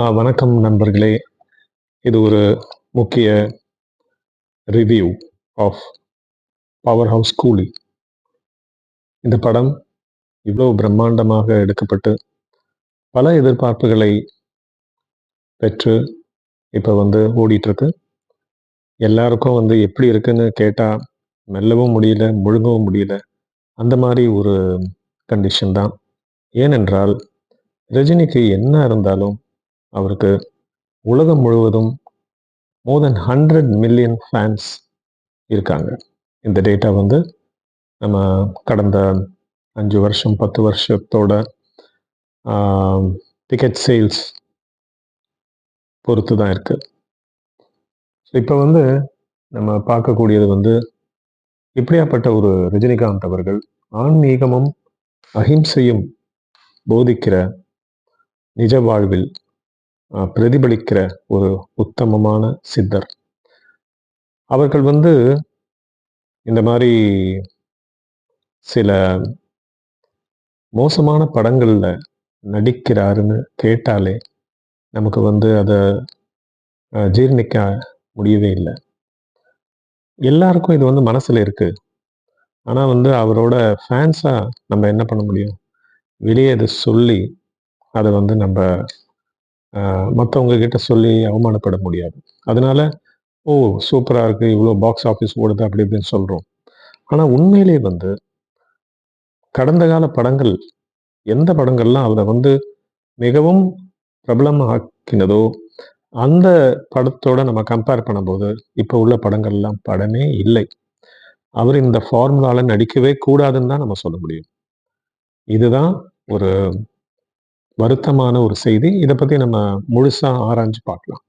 வணக்கம் நண்பர்களே. இது ஒரு முக்கிய ரிவ்யூ ஆஃப் பவர் ஹவுஸ் கூலி. இந்த படம் இவ்வளோ பிரம்மாண்டமாக எடுக்கப்பட்டு பல எதிர்பார்ப்புகளை பெற்று இப்போ ஓடிட்டு இருக்கு. எல்லாருக்கும் எப்படி இருக்குன்னு கேட்டா மெல்லவும் முடியல, முழுங்கவும் முடியல. அந்த மாதிரி ஒரு கண்டிஷன் தான். ஏனென்றால் ரஜினிக்கு என்ன இருந்தாலும் அவருக்கு உலகம் முழுவதும் மோர் தென் 100 மில்லியன் ஃபேன்ஸ் இருக்காங்க. இந்த டேட்டா நம்ம கடந்த 5 வருஷம் 10 வருஷத்தோட டிக்கெட் சேல்ஸ் பொறுத்து தான் இருக்கு. இப்போ நம்ம பார்க்கக்கூடியது இப்படியாப்பட்ட ஒரு ரஜினிகாந்த் அவர்கள் ஆன்மீகமும் அஹிம்சையும் போதிக்கிற நிஜ வாழ்வில் பிரதிபலிக்கிற ஒரு உத்தமமான சித்தர். அவர்கள் இந்த மாதிரி சில மோசமான படங்கள்ல நடிக்கிறாருன்னு கேட்டாலே நமக்கு அதை ஜீர்ணிக்க முடியவே இல்லை. எல்லாருக்கும் இது மனசுல இருக்கு. ஆனா அவரோட ஃபேன்ஸா நம்ம என்ன பண்ண முடியும்? வெளியே அதை சொல்லி அதை நம்ம மற்றவங்க கிட்ட சொல்லி அவமானப்பட முடியாது. அதனால ஓ சூப்பரா இருக்கு, இவ்வளோ பாக்ஸ் ஆஃபீஸ் ஓடுது அப்படி இப்படின்னு சொல்றோம். ஆனா உண்மையிலே கடந்த கால படங்கள் எந்த படங்கள்லாம் அவரை மிகவும் பிரபலமாக்கினதோ அந்த படத்தோட நம்ம கம்பேர் பண்ணும்போது இப்போ உள்ள படங்கள்லாம் படமே இல்லை. அவர் இந்த ஃபார்முலால நடிக்கவே கூடாதுன்னு தான் நம்ம சொல்ல முடியும். இதுதான் ஒரு வருத்தமான ஒரு செய்தி. இதை பத்தி நம்ம முழுசா ஆராய்ஞ்சு பார்க்கலாம்.